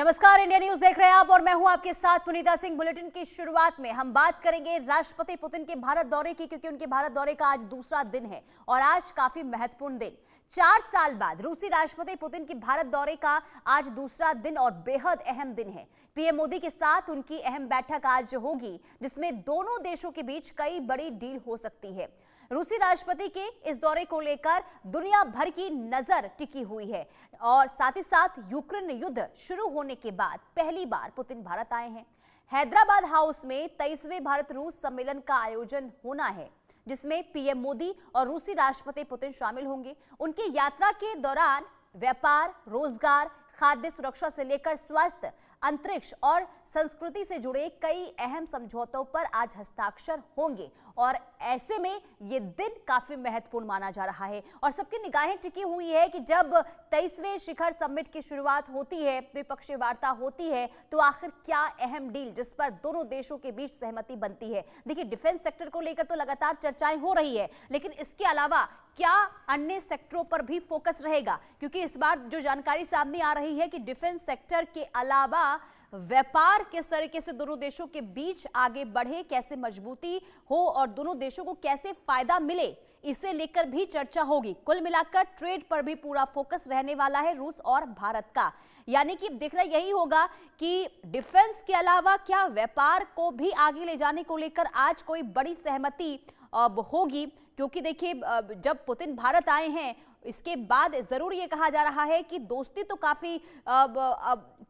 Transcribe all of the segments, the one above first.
नमस्कार, India news देख रहे हैं आप और मैं हूं आपके साथ पुनीता सिंह। बुलेटिन की शुरुआत में हम बात करेंगे राष्ट्रपति पुतिन के भारत दौरे की, क्योंकि उनके भारत दौरे का आज दूसरा दिन है और आज काफी महत्वपूर्ण दिन। 4 साल बाद रूसी राष्ट्रपति पुतिन की भारत दौरे का आज दूसरा दिन और बेहद अहम दिन है। पीएम मोदी के साथ उनकी अहम बैठक आज होगी, जिसमें दोनों देशों के बीच कई बड़ी डील हो सकती है। रूसी राष्ट्रपति के इस दौरे को लेकर दुनिया भर की नजर टिकी हुई है और साथ ही साथ यूक्रेन युद्ध शुरू होने के बाद पहली बार पुतिन भारत आए हैं। हैदराबाद हाउस में 23वें भारत रूस सम्मेलन का आयोजन होना है, जिसमें पीएम मोदी और रूसी राष्ट्रपति पुतिन शामिल होंगे। उनकी यात्रा के दौरान व्यापार, रोजगार, खाद्य सुरक्षा से लेकर स्वास्थ्य, अंतरिक्ष और संस्कृति से जुड़े कई अहम समझौतों पर आज हस्ताक्षर होंगे और ऐसे में ये दिन काफी महत्वपूर्ण माना जा रहा है और सबकी निगाहें टिकी हुई है कि जब 23वें शिखर समिट की शुरुआत होती है, द्विपक्षीय वार्ता होती है, तो आखिर क्या अहम डील जिस पर दोनों देशों के बीच सहमति बनती है। देखिए, डिफेंस सेक्टर को लेकर तो लगातार चर्चाएं हो रही है, लेकिन इसके अलावा क्या अन्य सेक्टरों पर भी फोकस रहेगा, क्योंकि इस बार जो जानकारी सामने आ रही है कि डिफेंस सेक्टर के अलावा व्यापार किस तरीके से दोनों देशों के बीच आगे बढ़े, कैसे मजबूती हो और दोनों देशों को कैसे फायदा मिले, इसे लेकर भी चर्चा होगी। कुल मिलाकर ट्रेड पर भी पूरा फोकस रहने वाला है रूस और भारत का। यानी कि देखना यही होगा कि डिफेंस के अलावा क्या व्यापार को भी आगे ले जाने को लेकर आज कोई बड़ी सहमति होगी, क्योंकि देखिए जब पुतिन भारत आए हैं इसके बाद जरूर ये कहा जा रहा है कि दोस्ती तो काफी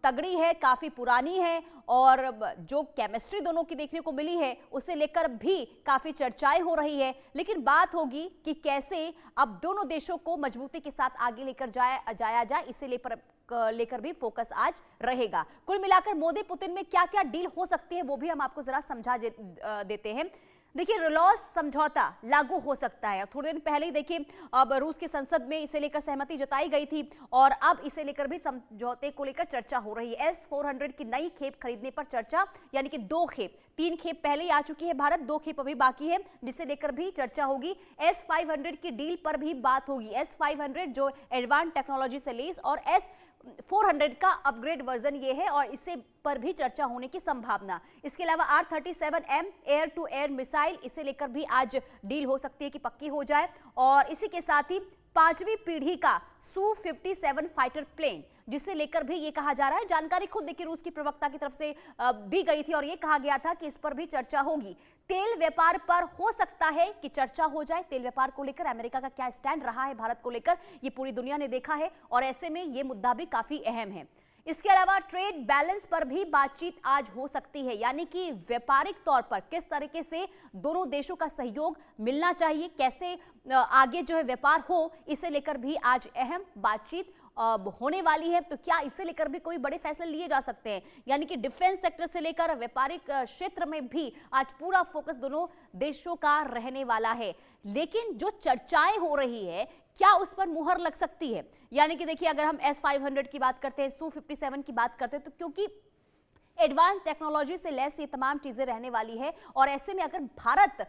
तगड़ी है, काफी पुरानी है और जो केमिस्ट्री दोनों की देखने को मिली है उसे लेकर भी काफी चर्चाएं हो रही है। लेकिन बात होगी कि कैसे अब दोनों देशों को मजबूती के साथ आगे लेकर जाया जाए, इसे लेकर भी फोकस आज रहेगा। कुल मिलाकर मोदी पुतिन में क्या क्या डील हो सकती है वो भी हम आपको जरा समझा देते हैं। देखिए, रिलॉस समझौता लागू हो सकता है। थोड़े दिन पहले ही देखिए अब रूस की संसद में इसे लेकर सहमति जताई गई थी और अब इसे लेकर भी समझौते को लेकर चर्चा हो रही है। S-400 की नई खेप खरीदने पर चर्चा, यानी कि 2 खेप, 3 खेप पहले ही आ चुकी है भारत, 2 खेप अभी बाकी है, जिसे लेकर भी चर्चा होगी। S-500 की डील पर भी बात होगी। S-500 जो एडवांस टेक्नोलॉजी से लेस और S-400 का अपग्रेड वर्जन ये है और इसे पर भी चर्चा होने की संभावना। इसके अलावा R-37M air to air missile, इसे लेकर भी आज डील हो सकती है कि पक्की हो जाए। और इसी के साथ ही 5वीं पीढ़ी का Su-57 फाइटर प्लेन, जिसे लेकर भी ये कहा जा रहा है, जानकारी खुद देखिए रूस की प्रवक्ता की तरफ से दी गई थी और ये कहा गया था कि इस पर भी चर्चा होगी। तेल व्यापार पर हो सकता है कि चर्चा हो जाए। तेल व्यापार को लेकर अमेरिका का क्या स्टैंड रहा है भारत को लेकर, ये पूरी दुनिया ने देखा है और ऐसे में ये मुद्दा भी काफी अहम है। इसके अलावा ट्रेड बैलेंस पर भी बातचीत आज हो सकती है, यानी कि व्यापारिक तौर पर किस तरीके से दोनों देशों का सहयोग मिलना चाहिए, कैसे आगे जो है व्यापार हो, इसे लेकर भी आज अहम बातचीत होने वाली है। तो क्या इसे लेकर भी कोई बड़े फैसले लिए जा सकते हैं, यानी कि डिफेंस सेक्टर से लेकर व्यापारिक क्षेत्र में भी आज पूरा फोकस दोनों देशों का रहने वाला है। लेकिन जो चर्चाएं हो रही है, क्या उस पर मुहर लग सकती है? यानी कि देखिए, अगर हम S-500 की बात करते हैं, Su-57 की बात करते हैं, तो क्योंकि एडवांस टेक्नोलॉजी से लेस ये तमाम चीजें रहने वाली है और ऐसे में अगर भारत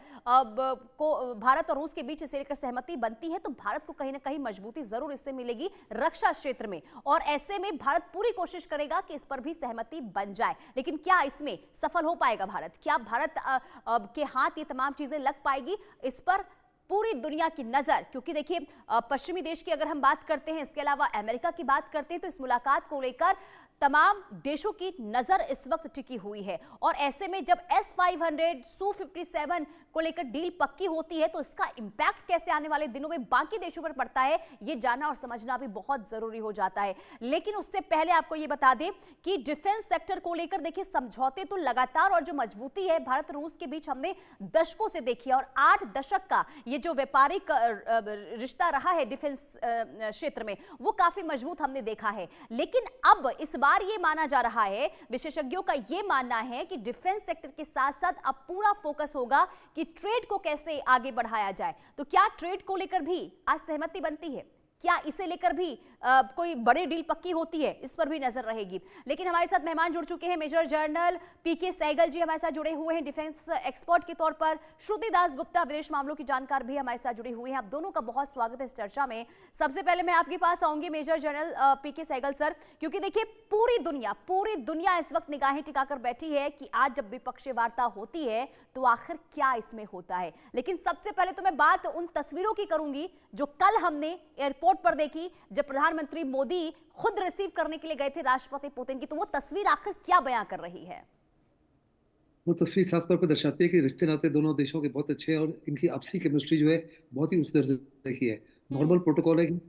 और रूस के बीच इसे लेकर सहमति बनती है तो भारत को कहीं ना कहीं मजबूती जरूर इससे मिलेगी रक्षा क्षेत्र में और ऐसे में भारत पूरी कोशिश करेगा कि इस पर भी सहमति बन जाए। लेकिन क्या इसमें सफल हो पाएगा भारत? क्या भारत के हाथ ये तमाम चीजें लग पाएगी? इस पर पूरी दुनिया की नजर, क्योंकि देखिए पश्चिमी देश की अगर हम बात करते हैं, इसके अलावा अमेरिका की बात करते हैं, तो इस मुलाकात को लेकर तमाम देशों की नजर इस वक्त टिकी हुई है और ऐसे में जब S-500 Su-57 को लेकर डील पक्की होती है तो इसका इंपैक्ट कैसे आने वाले दिनों में बाकी देशों पर पड़ता है, ये जानना और समझना भी बहुत जरूरी हो जाता है। लेकिन उससे पहले आपको ये बता दें कि डिफेंस सेक्टर को लेकर देखिए समझौते तो लगातार और जो मजबूती है भारत रूस के बीच हमने दशकों से देखी है और 8 दशक का ये जो व्यापारिक रिश्ता रहा है डिफेंस क्षेत्र में, वो काफी मजबूत हमने देखा है। लेकिन अब इस बार ये माना जा रहा है, विशेषज्ञों का ये मानना है कि डिफेंस सेक्टर के साथ साथ अब पूरा फोकस होगा कि ट्रेड को कैसे आगे बढ़ाया जाए। तो क्या ट्रेड को लेकर भी आज सहमति बनती है? क्या इसे लेकर भी कोई बड़ी डील पक्की होती है, इस पर भी नजर रहेगी। लेकिन हमारे साथ मेहमान जुड़ चुके हैं, मेजर जनरल पीके सहगल जी हमारे साथ जुड़े हुए हैं डिफेंस एक्सपर्ट के तौर पर, श्रुति दास गुप्ता विदेश मामलों की जानकार भी हमारे साथ जुड़ी हुई हैं। आप दोनों का बहुत स्वागत है इस चर्चा में। सबसे पहले मैं आपके पास आऊंगी मेजर जनरल पीके सहगल सर, क्योंकि देखिए पूरी दुनिया इस वक्त निगाहें टिकाकर बैठी है कि आज जब द्विपक्षीय वार्ता होती है तो आखिर क्या इसमें होता है। लेकिन सबसे पहले तो मैं बात उन तस्वीरों की करूंगी जो कल हमने एयरपोर्ट पर देखी, जब प्रधानमंत्री मोदी खुद रिसीव करने के लिए गए थे राष्ट्रपति पुतिन की। तो वो तस्वीर आखिर क्या बयां कर रही है? वो तस्वीर साफ तौर पर दर्शाती है कि रिश्ते नाते दोनों देशों के बहुत अच्छे हैं और इनकी आपसी केमिस्ट्री जो है बहुत ही उच्च दर्जे की है। नॉर्मल प्रोटोकॉल है कि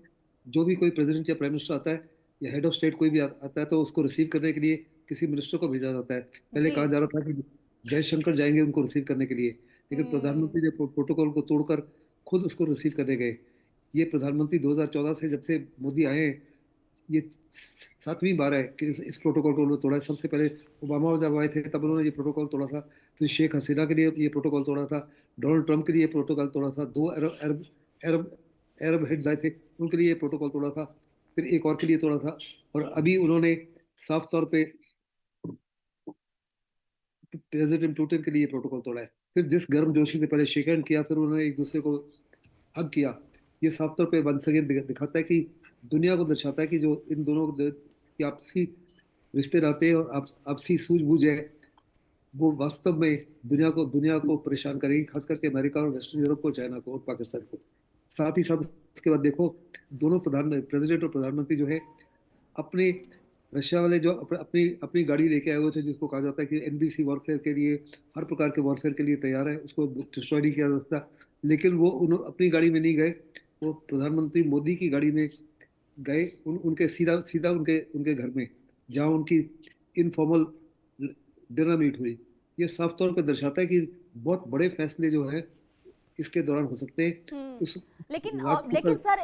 जो भी कोई प्रेसिडेंट या प्राइम मिनिस्टर आता है या हेड ऑफ स्टेट कोई भी आता है तो उसको रिसीव करने के लिए किसी मिनिस्टर को भेजा जाता है। पहले जी। कहा जा रहा था कि जयशंकर जाएंगे उनको रिसीव करने के लिए, लेकिन हम्म। प्रधानमंत्री ने प्रोटोकॉल को तोड़कर खुद उसको रिसीव करने गए। ये प्रधानमंत्री 2014 से जब से मोदी आए हैं, ये 7वीं बार है कि इस प्रोटोकॉल को उन्होंने तोड़ा है। सबसे पहले ओबामा जब आए थे तब उन्होंने ये प्रोटोकॉल तोड़ा था, फिर शेख हसीना के लिए ये प्रोटोकॉल तोड़ा था, डोनाल्ड ट्रंप के लिए ये प्रोटोकॉल तोड़ा था, दो अरब अरब अरब अरब हेड्स आए थे उनके लिए ये प्रोटोकॉल तोड़ा था, फिर एक और के लिए तोड़ा था, और अभी उन्होंने साफ तौर पे प्रेसिडेंट पुतिन के लिए प्रोटोकॉल तोड़ा है। फिर जिस गर्मजोशी से पहले शेक हैंड किया, फिर उन्होंने एक दूसरे को हक किया। ये साफ तौर पे वंस अगेन दिखाता है कि दुनिया को दर्शाता है कि जो इन दोनों की आपसी रिश्ते नाते और आपसी सूझबूझ है वो वास्तव में दुनिया को परेशान करेगी, खास करके अमेरिका और वेस्टर्न यूरोप को, चाइना को और पाकिस्तान को। साथ ही साथ उसके बाद देखो, दोनों प्रेसिडेंट और प्रधानमंत्री जो है अपने रशिया वाले जो अपनी अपनी गाड़ी लेके आए हुए थे, जिसको कहा जाता है कि एनबीसी वॉरफेयर के लिए, हर प्रकार के वॉरफेयर के लिए तैयार है, उसको डिस्ट्रॉय नहीं किया जा सकता। लेकिन वो अपनी गाड़ी में नहीं गए, वो प्रधानमंत्री मोदी की गाड़ी में गए, उनके सीधा सीधा उनके उनके घर में, जहाँ उनकी इनफॉर्मल डिनर मीट हुई। ये साफ तौर पर दर्शाता है कि बहुत बड़े फैसले जो है इसके दौरान हो सकते हैं। लेकिन राजपूत सर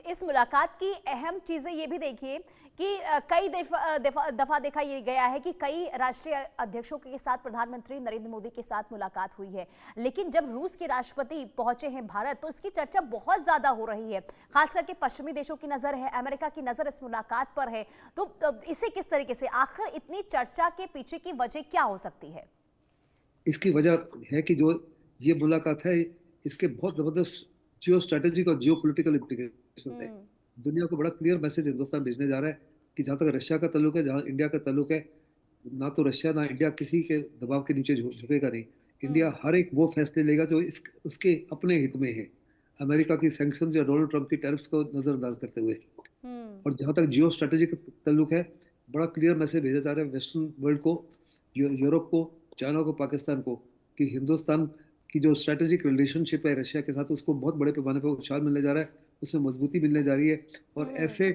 इस मुलाकात की अहम चीजें ये भी देखिए कि कई दफा देखा ये गया है कि कई राष्ट्रीय अध्यक्षों के साथ प्रधानमंत्री नरेंद्र मोदी के साथ मुलाकात हुई है, लेकिन जब रूस के राष्ट्रपति पहुंचे हैं भारत तो इसकी चर्चा बहुत ज्यादा हो रही है। खास करके पश्चिमी देशों की नजर है, अमेरिका की नजर इस मुलाकात पर है। तो इसे किस तरीके से, आखिर इतनी चर्चा के पीछे की वजह क्या हो सकती है? इसकी वजह है कि जो ये मुलाकात है, इसके बहुत जबरदस्त जियो स्ट्रेटेजिक और जियो पोलिटिकल इम्प्लीकेशन है। दुनिया को बड़ा क्लियर मैसेज हिंदुस्तान भेजने जा रहा है कि जहाँ तक रशिया का ताल्लुक है, जहाँ इंडिया का ताल्लुक है, ना तो रशिया ना इंडिया किसी के दबाव के नीचे झुकेगा नहीं। इंडिया हर एक वो फैसले लेगा जो उसके अपने हित में है, अमेरिका की सैंक्शन या डोनाल्ड ट्रंप की टैरिफ्स को नजरअंदाज करते हुए। और जहाँ तक जियो स्ट्रेटेजिक ताल्लुक है, बड़ा क्लियर मैसेज भेजा जा रहा है वेस्टर्न वर्ल्ड को, यूरोप को, चाइना को, पाकिस्तान को, कि हिंदुस्तान की जो स्ट्रेटेजिक रिलेशनशिप है रशिया के साथ, उसको बहुत बड़े पैमाने पर उछाल मिलने जा रहा है, उसमें मजबूती मिलने जा रही है। और ऐसे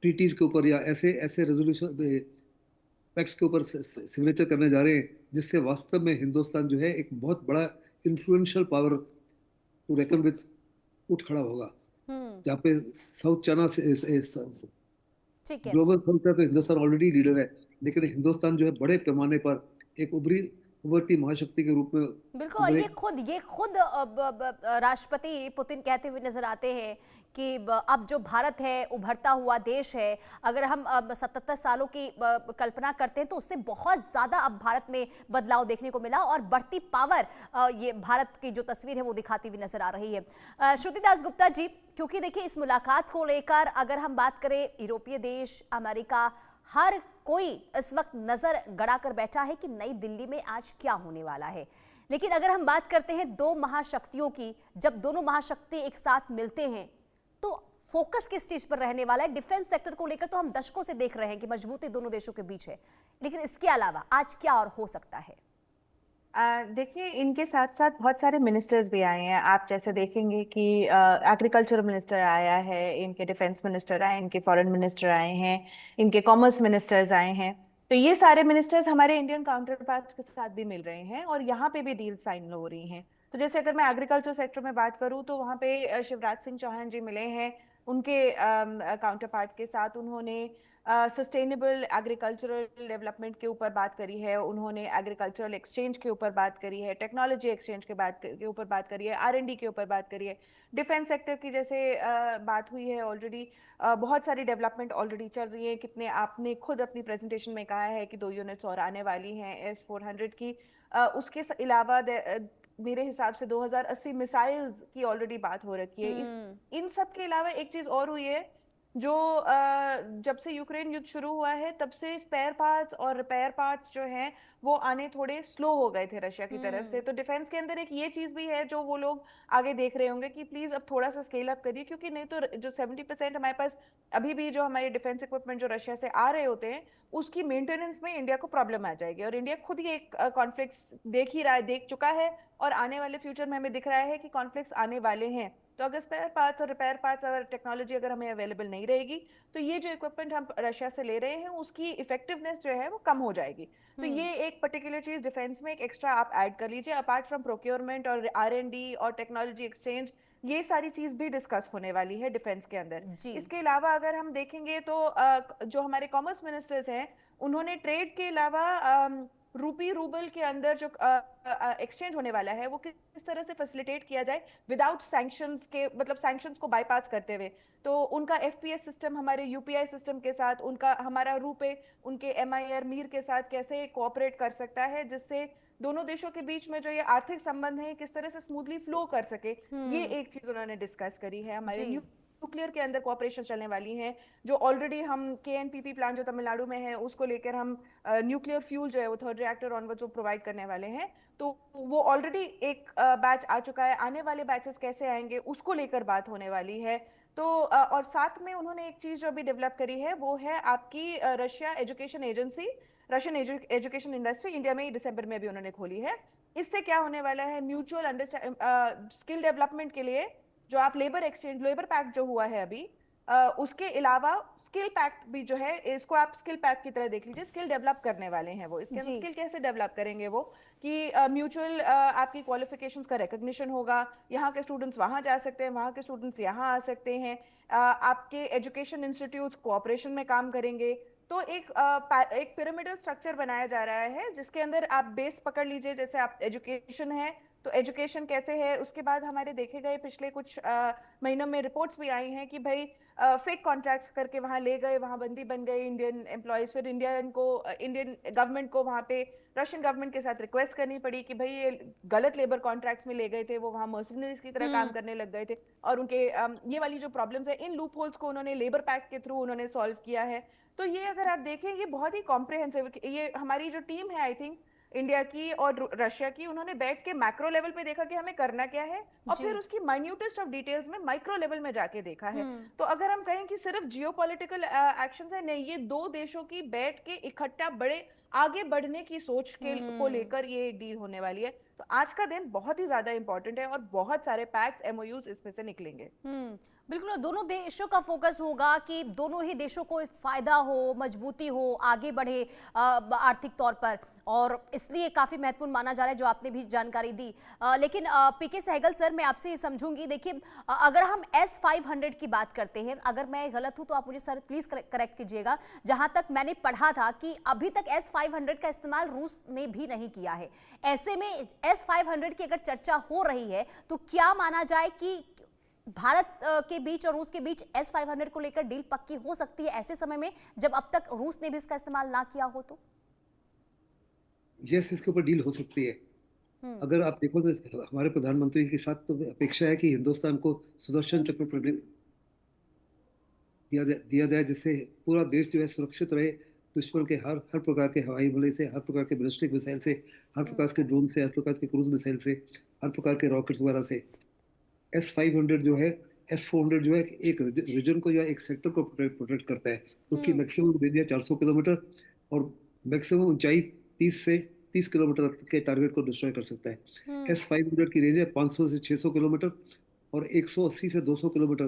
ट्रीटीज के ऊपर या ऐसे ऐसे रेजोल्यूशन पैक्ट्स के ऊपर सिग्नेचर करने जा रहे हैं जिससे वास्तव में हिंदुस्तान जो है एक बहुत बड़ा influential power to reckon with उठ खड़ा होगा। जहाँ पे साउथ चाइना से ठीक है। ग्लोबल साउथ का तो हिंदुस्तान ऑलरेडी लीडर है, लेकिन हिंदुस्तान जो है बड़े पैमाने पर एक उभरती महाशक्ति के रूप में बिल्कुल। और उभरे। ये खुद राष्ट्रपति पुतिन कहते हुए नजर आते हैं कि अब जो भारत है उभरता हुआ देश है। अगर हम 77 सालों की कल्पना करते हैं तो उससे बहुत ज्यादा अब भारत में बदलाव देखने को मिला और बढ़ती पावर ये भारत की जो तस्वीर है वो दिखाती हुई नजर आ रही है। श्रुति दास गुप्ता जी, क्योंकि देखिए इस मुलाकात को लेकर अगर हम बात करें, यूरोपीय देश, अमेरिका, हर कोई इस वक्त नजर गड़ाकर बैठा है कि नई दिल्ली में आज क्या होने वाला है। लेकिन अगर हम बात करते हैं दो महाशक्तियों की, जब दोनों महाशक्ति एक साथ मिलते हैं तो फोकस किस चीज पर रहने वाला है? डिफेंस सेक्टर को लेकर तो हम दशकों से देख रहे हैं कि मजबूती दोनों देशों के बीच है, लेकिन इसके अलावा आज क्या और हो सकता है? देखिए, इनके साथ साथ बहुत सारे मिनिस्टर्स भी आए हैं। आप जैसे देखेंगे कि एग्रीकल्चर मिनिस्टर आया है, इनके डिफेंस मिनिस्टर आए, इनके फॉरेन मिनिस्टर आए हैं, इनके कॉमर्स मिनिस्टर्स आए हैं। तो ये सारे मिनिस्टर्स हमारे इंडियन काउंटर पार्ट्स के साथ भी मिल रहे हैं और यहाँ पे भी डील साइन हो रही हैं। तो जैसे अगर मैं एग्रीकल्चर सेक्टर में बात करूँ तो वहाँ पे शिवराज सिंह चौहान जी मिले हैं, उनके काउंटर पार्ट के साथ उन्होंने सस्टेनेबल एग्रीकल्चरल डेवलपमेंट के ऊपर बात करी है, उन्होंने एग्रीकल्चरल एक्सचेंज के ऊपर बात करी है, टेक्नोलॉजी एक्सचेंज के ऊपर बात करी है, R&D के ऊपर बात करी है, डिफेंस सेक्टर की जैसे बात हुई है ऑलरेडी। बहुत सारी डेवलपमेंट ऑलरेडी चल रही है। कितने आपने खुद अपनी प्रेजेंटेशन में कहा है कि 2 यूनिट्स और आने वाली हैं S-400 की। उसके अलावा मेरे हिसाब से 2080 मिसाइल्स की ऑलरेडी बात हो रखी है। इन सब के अलावा एक चीज और हुई है जो जब से यूक्रेन युद्ध शुरू हुआ है तब से स्पेयर पार्ट्स और रिपेयर पार्ट्स जो हैं वो आने थोड़े स्लो हो गए थे रशिया की तरफ से। तो डिफेंस के अंदर एक ये चीज भी है जो वो लोग आगे देख रहे होंगे कि प्लीज अब थोड़ा सा स्केल अप करिए, क्योंकि नहीं तो जो 70% हमारे पास अभी भी जो हमारे डिफेंस इक्विपमेंट जो रशिया से आ रहे होते हैं उसकी मेंटेनेंस में इंडिया को प्रॉब्लम आ जाएगी। और इंडिया खुद ही एक कॉन्फ्लिक्ट देख ही रहा है, देख चुका है, और आने वाले फ्यूचर में हमें दिख रहा है कि कॉन्फ्लिक्ट्स आने वाले हैं। तो अगर स्पेयर पार्ट्स और रिपेयर पार्ट्स अगर टेक्नोलॉजी अगर हमें अवेलेबल नहीं रहेगी तो ये जो इक्विपमेंट हम रशिया से ले रहे हैं उसकी इफेक्टिवनेस जो है वो कम हो जाएगी। तो ये एक पर्टिकुलर चीज डिफेंस में एक एक्स्ट्रा आप ऐड कर लीजिए। अपार्ट फ्रॉम प्रोक्योरमेंट और R&D और टेक्नोलॉजी एक्सचेंज, ये सारी चीज भी डिस्कस होने वाली है डिफेंस के अंदर। जी। इसके अलावा अगर हम देखेंगे तो जो हमारे कॉमर्स मिनिस्टर्स हैं उन्होंने ट्रेड के अलावा रूपी रूबल के अंदर जो एक्सचेंज होने वाला है वो किस तरह से फैसिलिटेट किया जाए विदाउट सैंक्शंस के, मतलब सैंक्शंस को बाईपास करते हुए। तो उनका FPS सिस्टम हमारे UPI सिस्टम के साथ, उनका हमारा रूपे उनके MIR मीर के साथ कैसे कोऑपरेट कर सकता है जिससे दोनों देशों के बीच में जो ये आर्थिक संबंध है किस तरह से स्मूथली फ्लो कर सके, ये एक चीज उन्होंने डिस्कस करी है। हमारे न्यूक्लियर के अंदर कोऑपरेशन चलने वाली है, जो ऑलरेडी हम KNPP प्लांट जो तमिलनाडु में है उसको लेकर हम न्यूक्लियर फ्यूल जो है वो 3rd रिएक्टर ऑनवर्ड्स वो प्रोवाइड करने वाले हैं। तो वो ऑलरेडी एक बैच आ चुका है, आने वाले बैचेस कैसे आएंगे उसको लेकर बात होने वाली है। तो और साथ में उन्होंने एक चीज जो अभी डेवलप करी है वो है आपकी Russia education agency, Russian education industry India में ही दिसंबर में भी उन्होंने खोली है। इससे क्या होने वाला है, म्यूचुअल अंडरस्टैंड स्किल डेवलपमेंट के लिए जो आप लेबर एक्सचेंज लेबर पैक्ट जो हुआ है अभी उसके अलावा स्किल पैक्ट भी जो है इसको आप स्किल पैक्ट की तरह देख लीजिए। स्किल डेवलप करने वाले हैं वो, इसके अंदर स्किल कैसे डेवलप करेंगे वो कि म्यूचुअल आपकी क्वालिफिकेशंस का रिकॉग्निशन होगा, यहाँ के स्टूडेंट्स वहां जा सकते हैं, वहां के स्टूडेंट्स यहाँ आ सकते हैं, आपके एजुकेशन इंस्टीट्यूट्स कोऑपरेशन में काम करेंगे। तो एक पिरामिडल स्ट्रक्चर बनाया जा रहा है जिसके अंदर आप बेस पकड़ लीजिए, जैसे आप एजुकेशन है तो एजुकेशन कैसे है, उसके बाद हमारे देखे गए पिछले कुछ महीनों में रिपोर्ट्स भी आई हैं कि भाई फेक कॉन्ट्रैक्ट्स करके वहां ले गए, वहां बंदी बन गए इंडियन एम्प्लॉयज, फिर इंडियन गवर्नमेंट को वहां पे रशियन गवर्नमेंट के साथ रिक्वेस्ट करनी पड़ी कि भाई ये गलत लेबर कॉन्ट्रैक्ट्स में ले गए थे, वो वहां मर्सनरीज की तरह काम करने लग गए थे, और उनके ये वाली जो प्रॉब्लम्स है इन लूप होल्स को उन्होंने लेबर पैक्ट के थ्रू उन्होंने सॉल्व किया है। तो ये अगर आप देखें ये बहुत ही कॉम्प्रिहेंसिव, ये हमारी जो टीम है आई थिंक इंडिया की और रशिया की, उन्होंने बैठ के मैक्रो लेवल पे देखा कि हमें करना क्या है और फिर उसकी माइन्यूटेस्ट ऑफ डिटेल्स में माइक्रो लेवल में जाके देखा है। तो अगर हम कहें कि सिर्फ जियोपॉलिटिकल एक्शंस है, नहीं, ये दो देशों की बैठ के इकट्ठा बड़े आगे बढ़ने की सोच के को लेकर ये डील होने वाली है। तो आज का दिन बहुत ही ज्यादा इंपॉर्टेंट है और बहुत सारे पैक्ट्स MOUs इसमें से निकलेंगे। बिल्कुल, दोनों देशों का फोकस होगा कि दोनों ही देशों को फायदा हो, मजबूती हो, आगे बढ़े आर्थिक तौर पर, और इसलिए काफी महत्वपूर्ण माना जा रहा है जो आपने भी जानकारी दी। लेकिन PK सहगल सर, मैं आपसे ये समझूंगी, देखिए अगर हम S-500 की बात करते हैं, अगर मैं गलत हूं तो आप मुझे सर प्लीज करेक्ट कीजिएगा, जहां तक मैंने पढ़ा था कि अभी तक S-500 का इस्तेमाल रूस ने भी नहीं किया है। ऐसे में S-500 की अगर चर्चा हो रही है तो क्या माना जाए कि भारत के बीच और रूस के बीच S-500 को लेकर डील पक्की हो सकती है ऐसे समय में जब अब तक रूस ने भी इसका इस्तेमाल ना किया हो? तो यस, इसके ऊपर डील हो सकती है। अगर आप देखो तो हमारे प्रधानमंत्री के साथ तो अपेक्षा है कि हिंदुस्तान को सुदर्शन चक्र दिया जाए जिससे पूरा देश जो है सुरक्षित रहे दुश्मन के हर प्रकार के हवाई हमले से, हर प्रकार के बैलिस्टिक मिसाइल से, हर प्रकार के ड्रोन से, हर प्रकार के क्रूज मिसाइल से, हर प्रकार के रॉकेट्स वगैरह से। S-500 जो है, S-400 जो है एक रीजन को या एक सेक्टर को प्रोटेक्ट करता है। उसकी मैक्सिमम रेंज है 400 किलोमीटर और मैक्सिमम ऊंचाई 30 किलोमीटर के टारगेट को डिस्ट्रॉय कर सकता है। S-500 की रेंज है 500 से 600 किलोमीटर और 180 से 200 किलोमीटर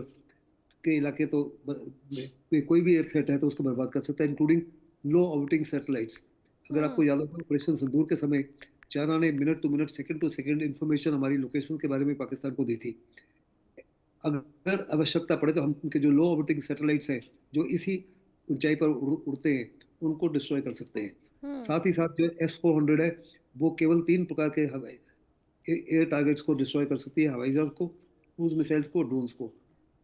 के इलाके तो कोई भी एयर थ्रेट है तो उसको बर्बाद कर सकता है, इंक्लूडिंग लो ऑर्बिटिंग सैटेलाइट्स। अगर आपको याद हो, ऑपरेशन सिंदूर के समय चाइना ने minute to minute, second to second information हमारी लोकेशन के बारे में पाकिस्तान को दी थी। अगर आवश्यकता पड़े तो हम उनके जो लो ऑर्बिटिंग सैटेलाइट्स हैं जो इसी ऊंचाई पर उड़ते हैं उनको डिस्ट्रॉय कर सकते हैं। साथ ही साथ जो S-400 है वो केवल 3 प्रकार के हवाई एयर टारगेट्स को डिस्ट्रॉय कर सकती है, हवाई जहाज को, क्रूज मिसाइल्स को, ड्रोन्स को।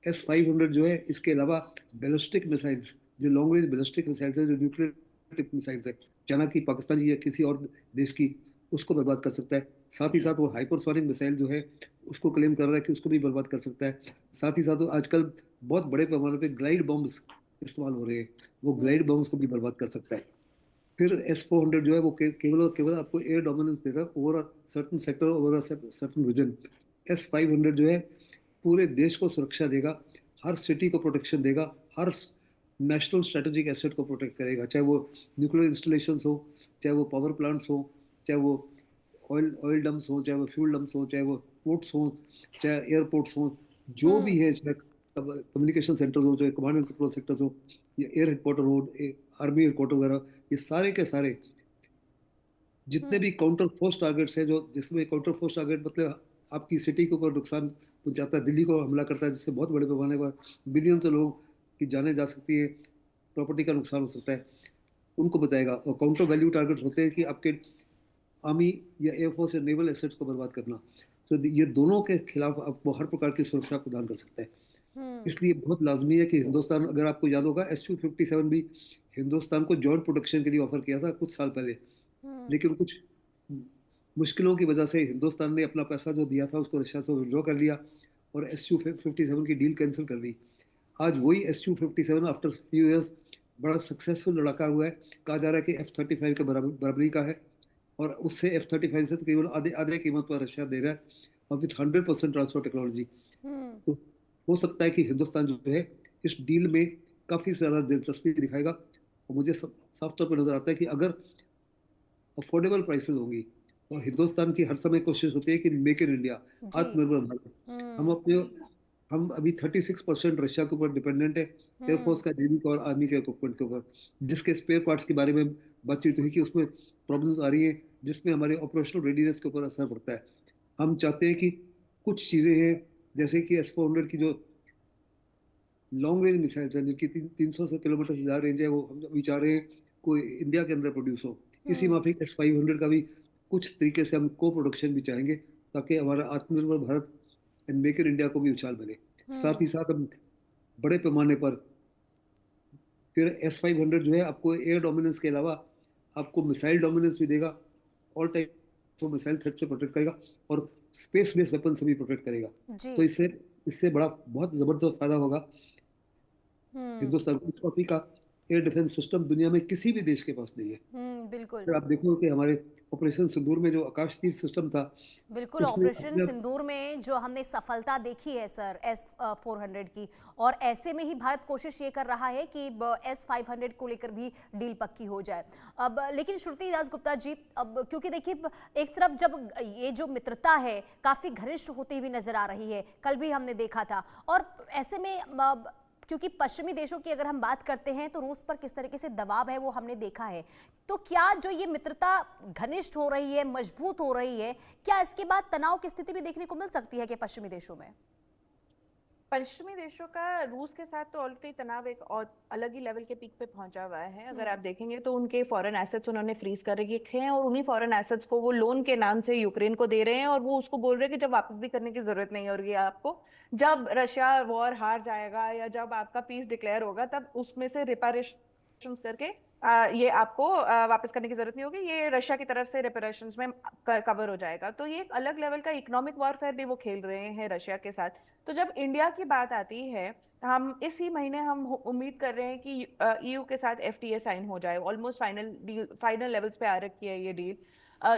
S-500 जो है इसके अलावा बैलिस्टिक मिसाइल्स, जो लॉन्ग रेंज बैलिस्टिक मिसाइल्स है, जो न्यूक्लियर टिप मिसाइल्स है, चाइना की, पाकिस्तान की या किसी और देश की, उसको बर्बाद कर सकता है। साथ ही साथ वो हाइपरसोनिक मिसाइल जो है उसको क्लेम कर रहा है कि उसको भी बर्बाद कर सकता है। साथ ही साथ वो आजकल बहुत बड़े पैमाने पे ग्लाइड बॉम्ब्स इस्तेमाल हो रहे हैं, वो ग्लाइड बॉम्ब्स को भी बर्बाद कर सकता है। फिर S-400 जो है वो केवल और केवल आपको एयर डोमिनेंस देगा over certain sector, over certain region. S-500 जो है पूरे देश को सुरक्षा देगा, हर सिटी को प्रोटेक्शन देगा, हर नेशनल स्ट्रेटेजिक एसेट को प्रोटेक्ट करेगा, चाहे वो न्यूक्लियर इंस्टॉलेशंस हो, चाहे वो पावर प्लांट्स हो, चाहे वो ऑयल डम्प्स हो, चाहे वो फ्यूल डम्प्स हो, चाहे वो पोर्ट्स हो, चाहे एयरपोर्ट्स हो, जो भी है, चाहे कम्युनिकेशन सेंटर्स हो, चाहे कमांड एंड कंट्रोल सेक्टर्स हो, या एयर हेडक्वार्टर हो, आर्मी हेडक्वार्टर वगैरह, ये सारे के सारे जितने भी काउंटर फोर्स टारगेट्स हैं, जो जिसमें काउंटर फोर्स टारगेट मतलब आपकी सिटी के ऊपर नुकसान पहुंचाता है, दिल्ली को हमला करता है, जिससे बहुत बड़े पैमाने पर बिलियन से लोग की जानें जा सकती है, प्रॉपर्टी का नुकसान हो सकता है, उनको बताएगा। और काउंटर वैल्यू टारगेट्स होते हैं कि आपके आर्मी या एयरफोर्स या नेवल एसेट्स को बर्बाद करना। तो ये दोनों के खिलाफ आपको हर प्रकार की सुरक्षा प्रदान कर सकता है। इसलिए बहुत लाजमी है कि हिंदुस्तान, अगर आपको याद होगा, SU-57 भी हिंदुस्तान को जॉइंट प्रोटेक्शन के लिए ऑफर किया था कुछ साल पहले, लेकिन कुछ मुश्किलों की वजह से हिंदुस्तान ने अपना पैसा जो दिया था उसको रशिया से विड्रॉ कर लिया और SU-57 की डील कैंसिल कर दी। आज वही SU-57 आफ्टर फ्यू ईयर्स बड़ा सक्सेसफुल लड़ाका हुआ है, कहा जा रहा है कि F-35 के बराबरी का है, और उससे F-35 से तकरीबन आधे आधे कीमत पर रशिया दे रहा है, और विथ 100% ट्रांसफर टेक्नोलॉजी। तो हो सकता है कि हिंदुस्तान जो है इस डील में काफ़ी ज़्यादा दिलचस्पी दिखाएगा, और मुझे साफ तौर पर नजर आता है कि अगर अफोर्डेबल प्राइसेस होंगी, और हिंदुस्तान की हर समय कोशिश होती है कि मेक इन इंडिया, जी। आत्मनिर्भर भारत। हम अभी 36% रशिया के ऊपर डिपेंडेंट है, एयरफोर्स का, नेवी का और आर्मी के इक्विपमेंट के ऊपर, जिसके स्पेयर पार्ट्स के बारे में बातचीत हुई कि उसमें प्रॉब्लम्स आ रही है, जिसमें हमारे ऑपरेशनल रेडीनेस के ऊपर असर पड़ता है। हम चाहते हैं कि कुछ चीज़ें हैं, जैसे कि S-400 की जो लॉन्ग रेंज मिसाइल्स हैं, जिनकी 300 से किलोमीटर से ज़्यादा रेंज है, वो हम अभी चाह रहे हैं कोई इंडिया के अंदर प्रोड्यूस हो। इसी माफिक S-500 का भी कुछ तरीके से हम को प्रोडक्शन भी चाहेंगे, ताकि हमारा आत्मनिर्भर Bharat and make in India को भी उछाल मिले। साथ ही साथ हम बड़े पैमाने पर फिर S-500 जो है आपको एयर डोमिनेंस के अलावा आपको मिसाइल डोमिनेंस भी देगा, ऑल टाइप को मिसाइल थ्रेट से प्रोटेक्ट करेगा, और स्पेस बेस्ड वेपन से भी प्रोटेक्ट करेगा। जी। तो इससे इससे बड़ा बहुत जबरदस्त फायदा होगा हिंदुस्तान को। इस कॉपी का एयर डिफेंस सिस्टम दुनिया में किसी भी देश के पास नहीं है। बिल्कुल। फिर आप देखो कि हमारे ऑपरेशन सिंदूर में जो आकाश तीर सिस्टम था, बिल्कुल, उसमें ऑपरेशन सिंदूर में जो हमने सफलता देखी है सर S-400 की, और ऐसे में ही भारत कोशिश ये कर रहा है कि S-500 को लेकर भी डील पक्की हो जाए। अब लेकिन श्रुति दास गुप्ता जी, अब क्योंकि देखिए एक तरफ जब ये जो मित्रता है काफी घनिष्ठ होती हुई नजर आ रही है, कल भी हमने देखा था, और ऐसे में क्योंकि पश्चिमी देशों की अगर हम बात करते हैं तो रूस पर किस तरीके से दबाव है वो हमने देखा है, तो क्या जो ये मित्रता घनिष्ठ हो रही है, मजबूत हो रही है, क्या इसके बाद तनाव की स्थिति भी देखने को मिल सकती है कि पश्चिमी देशों में? पश्चिमी देशों का रूस के साथ तो ऑलरेडी तनाव एक और अलग ही लेवल के पीक पे पहुंचा हुआ है। अगर आप देखेंगे तो उनके फॉरेन एसेट्स उन्होंने फ्रीज कर रखे हैं, और उन्हीं फॉरेन एसेट्स को वो लोन के नाम से यूक्रेन को दे रहे हैं, और वो उसको बोल रहे हैं कि जब वापस भी करने की जरूरत नहीं होगी आपको, जब रशिया वॉर हार जाएगा या जब आपका पीस डिक्लेयर होगा तब उसमें से रिपेरेशंस करके ये आपको वापस करने की जरूरत नहीं होगी, ये रशिया की तरफ से रिपेरेशंस में कवर हो जाएगा। तो ये एक अलग लेवल का इकोनॉमिक वॉरफेयर भी वो खेल रहे हैं रशिया के साथ। तो जब इंडिया की बात आती है, हम इसी महीने हम उम्मीद कर रहे हैं कि EU के साथ FTA साइन हो जाए, ऑलमोस्ट फाइनल लेवल्स पे आ रखी है ये डील।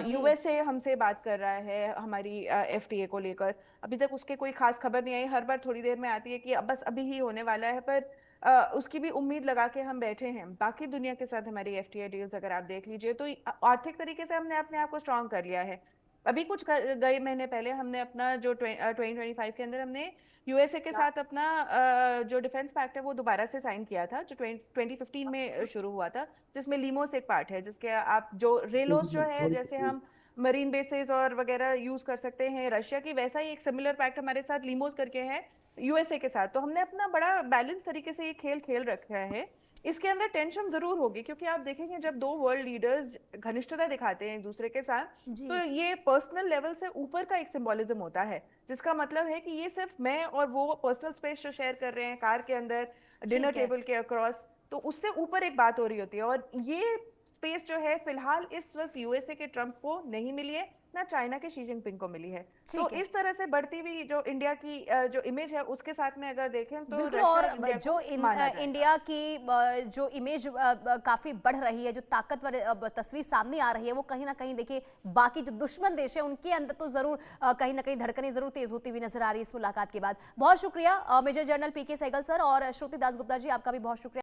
USA हमसे बात कर रहा है हमारी FTA को लेकर, अभी तक उसके कोई खास खबर नहीं आई, हर बार थोड़ी देर में आती है कि अब बस अभी ही होने वाला है, पर उसकी भी उम्मीद लगा के हम बैठे हैं। बाकी दुनिया के साथ हमारी FTA डील्स अगर आप देख लीजिए तो आर्थिक तरीके से हमने अपने आप को स्ट्रांग कर लिया है। अभी कुछ गए महीने पहले हमने अपना जो 2025 के अंदर हमने USA के साथ अपना जो डिफेंस पैक्ट है वो दोबारा से साइन किया था, जो 2015 में शुरू हुआ था, जिसमें लीमोस एक पार्ट है, जिसके आप जो रेलोस जो है, जैसे हम मरीन बेसेस और वगैरह यूज कर सकते हैं रशिया की, वैसा ही एक सिमिलर पैक्ट हमारे साथ लीमोस करके है, यूएसए के साथ, तो हमने अपना बड़ा बैलेंस तरीके से ये खेल खेल रखा है। इसके अंदर टेंशन जरूर होगी, क्योंकि आप देखेंगे जब दो वर्ल्ड लीडर्स घनिष्ठता दिखाते हैं एक दूसरे के साथ, जी तो ये पर्सनल लेवल से ऊपर का एक सिंबोलिज्म होता है, जिसका मतलब है कि ये सिर्फ मैं और वो पर्सनल स्पेस जो शेयर कर रहे हैं कार के अंदर, डिनर ठीक है। टेबल के अक्रॉस, तो उससे ऊपर एक बात हो रही होती है। और ये स्पेस जो है फिलहाल इस वक्त यूएसए के ट्रंप को नहीं मिली है, ना चाइना के शी जिनपिंग को मिली है। तो ठीक है। इस तरह से बढ़ती हुई जो इंडिया की जो इमेज है उसके साथ में अगर देखें तो बिल्कुल। रशिया और इंडिया जो को माना जाएगा। इंडिया की जो इमेज काफी बढ़ रही है, जो ताकतवर तस्वीर सामने आ रही है, वो कहीं ना कहीं देखिए बाकी जो दुश्मन देश है उनके अंदर तो जरूर कहीं ना कहीं धड़कनें जरूर तेज होती हुई नजर आ रही है इस मुलाकात के बाद। बहुत शुक्रिया मेजर जनरल पीके सहगल सर, और श्रुति दास गुप्ता जी आपका भी बहुत शुक्रिया।